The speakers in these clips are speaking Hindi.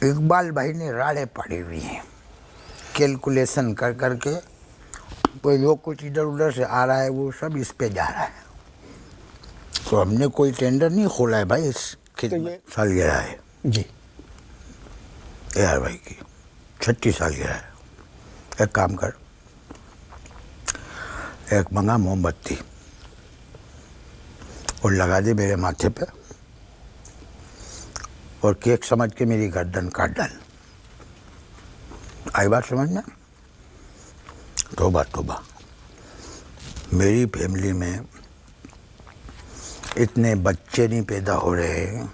इकबाल भाई ने राड़े पड़ी हुई हैं कैलकुलेशन कर करके, कोई लोग कुछ इधर उधर से आ रहा है वो सब इस पे जा रहा है। तो हमने कोई टेंडर नहीं खोला है भाई, इस सालगिरह है जी AR भाई की 36 सालगिरह है। एक काम कर, एक मंगा मोमबत्ती और लगा दे मेरे माथे पे और केक समझ के मेरी गर्दन काट डाल। आई बात समझ में? तौबा तौबा, मेरी फैमिली में इतने बच्चे नहीं पैदा हो रहे हैं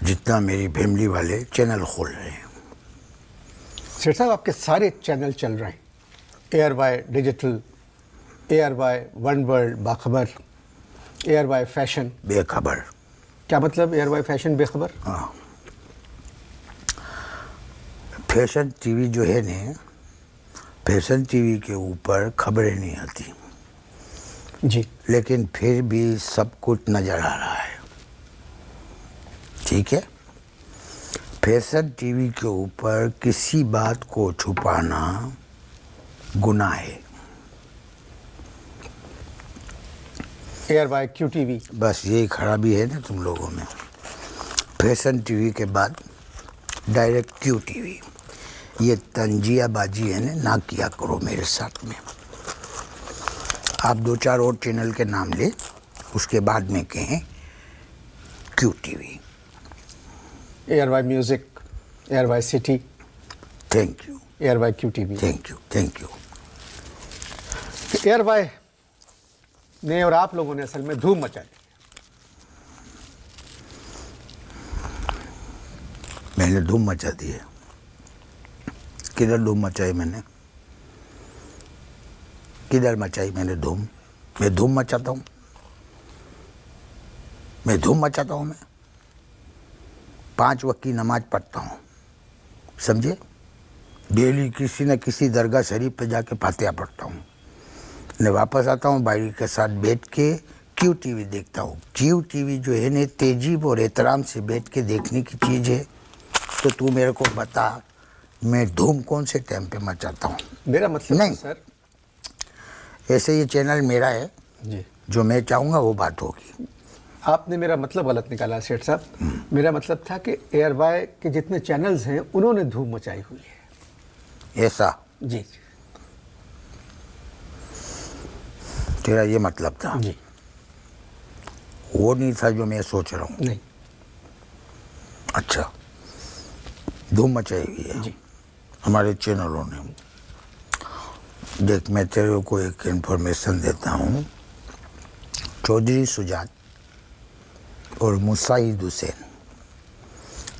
जितना मेरी फैमिली वाले चैनल खोल रहे हैं। सेठ साहब, आपके सारे चैनल चल रहे हैं, ARY digital, ARY one world बाखबर, ARY फैशन बेखबर। क्या मतलब ARY फैशन बेखबर? हाँ, फैशन टीवी जो है ना, फैशन टीवी के ऊपर खबरें नहीं आती, जी लेकिन फिर भी सब कुछ नजर आ रहा है। ठीक है, फैशन टीवी के ऊपर किसी बात को छुपाना गुनाह है। ARY QTV, बस यही खराबी है ना तुम लोगों में। फैशन टीवी के बाद डायरेक्ट QTV, ये तंजियाबाजी है ना किया करो मेरे साथ में। आप 2-4 और चैनल के नाम ले, उसके बाद में कहें QTV। ARY music, ARY city, thank you, ARY QTV। Thank you, thank you. ARY ने और आप लोगों ने असल में धूम मचा दी। मैंने धूम मचा दी है? किधर धूम मचाई मैंने? किधर मचाई मैंने धूम? मैं धूम मचाता हूँ? मैं धूम मचाता हूँ? मैं 5 वक्त की नमाज पढ़ता हूँ, समझे? डेली किसी न किसी दरगाह शरीफ पे जाके फातिहा पढ़ता हूँ, ने वापस आता हूँ, भाई के साथ बैठ के QTV देखता हूँ। QTV जो है ना, तेजीब और एहतराम से बैठ के देखने की चीज़ है। तो तू मेरे को बता, मैं धूम कौन से टाइम पे मचाता हूँ? मेरा मतलब नहीं सर, ऐसे ये चैनल मेरा है जी, जो मैं चाहूँगा वो बात होगी। आपने मेरा मतलब गलत निकाला सेठ साहब। मेरा मतलब था कि ARY के जितने चैनल्स हैं उन्होंने धूम मचाई हुई है। ऐसा जी तेरा ये मतलब था? जी, वो नहीं था जो मैं सोच रहा हूँ। नहीं अच्छा, धूम मचाई हुई है जी, हमारे चैनलों ने। देख, मैं तेरे को एक इन्फॉर्मेशन देता हूँ। चौधरी सुजात और मुसाहिद हुसैन,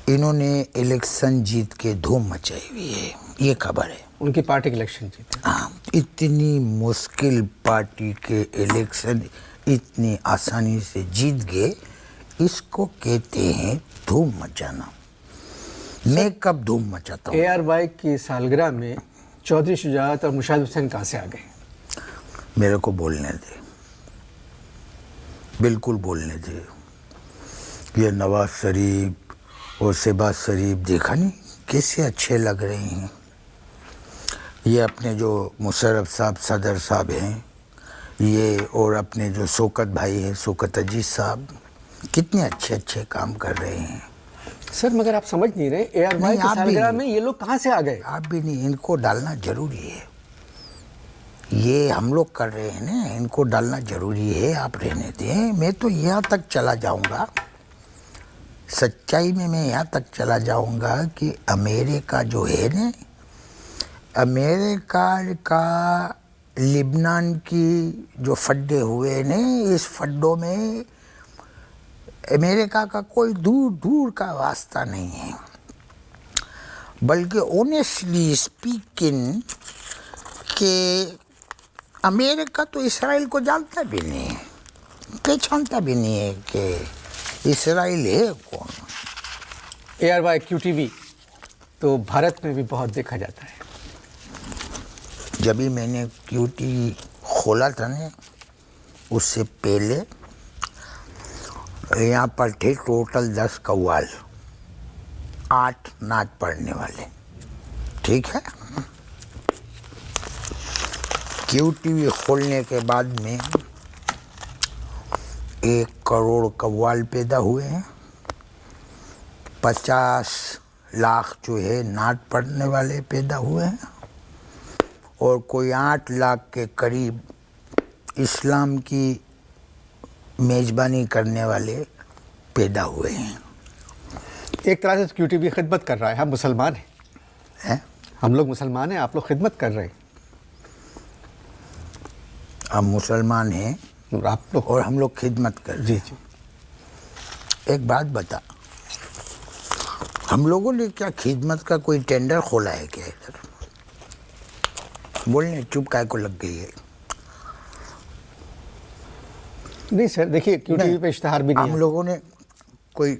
इन्होंने इलेक्शन जीत के धूम मचाई हुई है, ये खबर है। उनकी पार्टी के इलेक्शन जीते। हाँ, इतनी मुश्किल पार्टी के इलेक्शन इतनी आसानी से जीत गए, इसको कहते हैं धूम मचाना। मैं कब धूम मचाता हूँ? ARY की सालगिरह में चौधरी शुजात और मुशाहिद हुसैन कहाँ से आ गए? मेरे को बोलने दे, बिल्कुल बोलने दे। ये नवाज शरीफ और शहबाज शरीफ देखा नहीं कैसे अच्छे लग रहे हैं। ये अपने जो मुशर्रफ साहब सदर साहब हैं, ये और अपने जो शौकत भाई हैं, शौकत अजीज साहब, कितने अच्छे अच्छे काम कर रहे हैं। सर मगर आप समझ नहीं रहे, ARY नहीं, की आप भी सालगिरह नहीं। में ये लोग कहाँ से आ गए? आप भी नहीं, इनको डालना जरूरी है। ये हम लोग कर रहे हैं ना, इनको डालना जरूरी है। आप रहने दें। मैं तो यहाँ तक चला जाऊँगा, सच्चाई में मैं यहाँ तक चला जाऊँगा कि अमेरिका जो है ना, अमेरिका का लिबनान की जो फड्डे हुए ने, इस फड्डों में अमेरिका का कोई दूर दूर का वास्ता नहीं है। बल्कि ऑनेस्टली स्पीकिंग कि अमेरिका तो इसराइल को जानता भी नहीं है, पहचानता भी नहीं है कि इसराइल है कौन। ARY QTV तो भारत में भी बहुत देखा जाता है। जब भी मैंने QTV खोला था ना, उससे पहले यहाँ पर थे टोटल 10 कव्वाल। 8 नाच पढ़ने वाले, ठीक है। QTV खोलने के बाद में 1 करोड़ कव्वाल पैदा हुए हैं, 50 लाख जो है नाच पढ़ने वाले पैदा हुए हैं, और कोई 8 लाख के करीब इस्लाम की मेज़बानी करने वाले पैदा हुए हैं। एक तरह से QTV खिदमत कर रहा है, हम मुसलमान हैं, हम लोग मुसलमान हैं, आप लोग खिदमत कर रहे हैं। हम मुसलमान हैं और आप लोग, और हम लोग खिदमत कर रहे हैं। जी। एक बात बता, हम लोगों ने क्या खिदमत का कोई टेंडर खोला है क्या इधर? बोलने चुप काय को लग गई है? नहीं सर, देखिए QTV पे इश्तहार भी नहीं हम है। लोगों ने कोई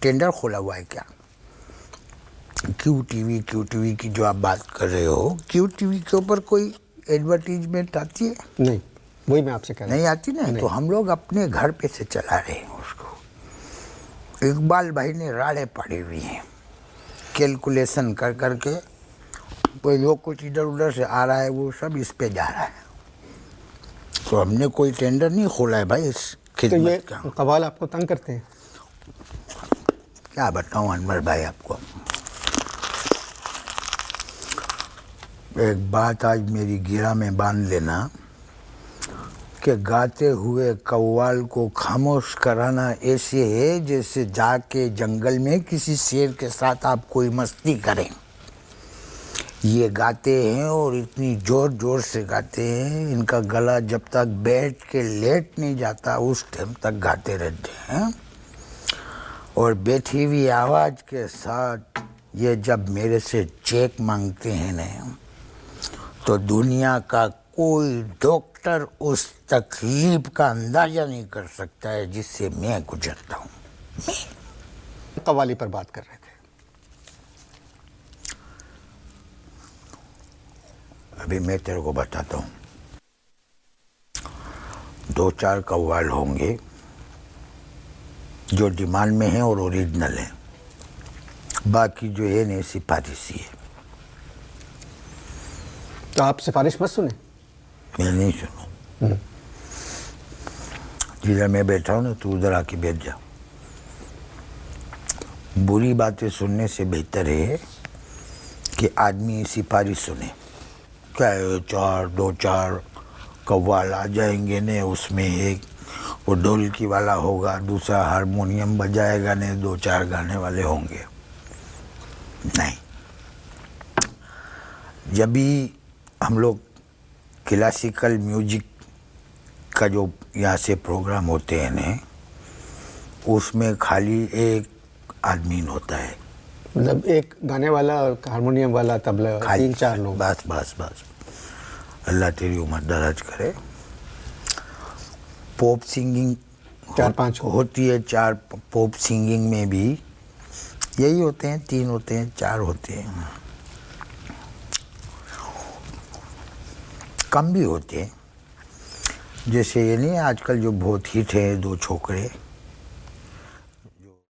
टेंडर खोला हुआ है क्या? QTV की जो आप बात कर रहे हो, QTV के ऊपर कोई एडवर्टीजमेंट आती है? नहीं, वही मैं आपसे कह रहा हूँ। नहीं आती ना, तो हम लोग अपने घर पे से चला रहे हैं उसको। इकबाल भाई ने राड़े पड़ी हुई हैं, कैलकुलेशन कर करके, कोई लोग कुछ इधर उधर से आ रहा है, वो सब इस पे जा रहा है। तो हमने कोई टेंडर नहीं खोला है भाई इस तो ये खिदमत का। कव्वाल आपको तंग करते हैं? क्या बताऊं अनवर भाई आपको, एक बात आज मेरी गिरा में बांध लेना कि गाते हुए कव्वाल को खामोश कराना ऐसे है जैसे जाके जंगल में किसी शेर के साथ आप कोई मस्ती करें। ये गाते हैं और इतनी जोर जोर से गाते हैं, इनका गला जब तक बैठ के लेट नहीं जाता उस टाइम तक गाते रहते हैं। और बैठी हुई आवाज़ के साथ ये जब मेरे से चेक मांगते हैं ना, तो दुनिया का कोई डॉक्टर उस तकलीफ का अंदाजा नहीं कर सकता है जिससे मैं गुजरता हूँ। कव्वाली पर बात कर रहे थे। अभी मैं तेरे को बताता हूँ, 2-4 कव्वाल होंगे जो डिमांड में हैं और ओरिजिनल हैं, बाकी जो है नहीं सिफारिशी है। तो आप सिफारिश मत सुने। मैं नहीं सुनूं। जिधर मैं बैठा हूँ ना, तू उधर आके बैठ जा। बुरी बातें सुनने से बेहतर है कि आदमी सिफारिश सुने। क्या है, 2-4 कव्वाल आ जाएंगे ने, उसमें एक वो ढोलकी वाला होगा, दूसरा हारमोनियम बजाएगा ने, 2-4 गाने वाले होंगे। नहीं, जब भी हम लोग क्लासिकल म्यूजिक का जो यहाँ से प्रोग्राम होते हैं ना, उसमें खाली एक आदमी होता है, मतलब एक गाने वाला और हारमोनियम वाला, तबला, 3-4 लोग। बस अल्लाह तेरी उम्र दराज करे। पॉप सिंगिंग 4-5 होती है, 4 पॉप सिंगिंग में भी यही होते हैं, 3 होते हैं, 4 होते हैं, कम भी होते हैं। जैसे ये नहीं आजकल जो बहुत हिट है, 2 छोकरे,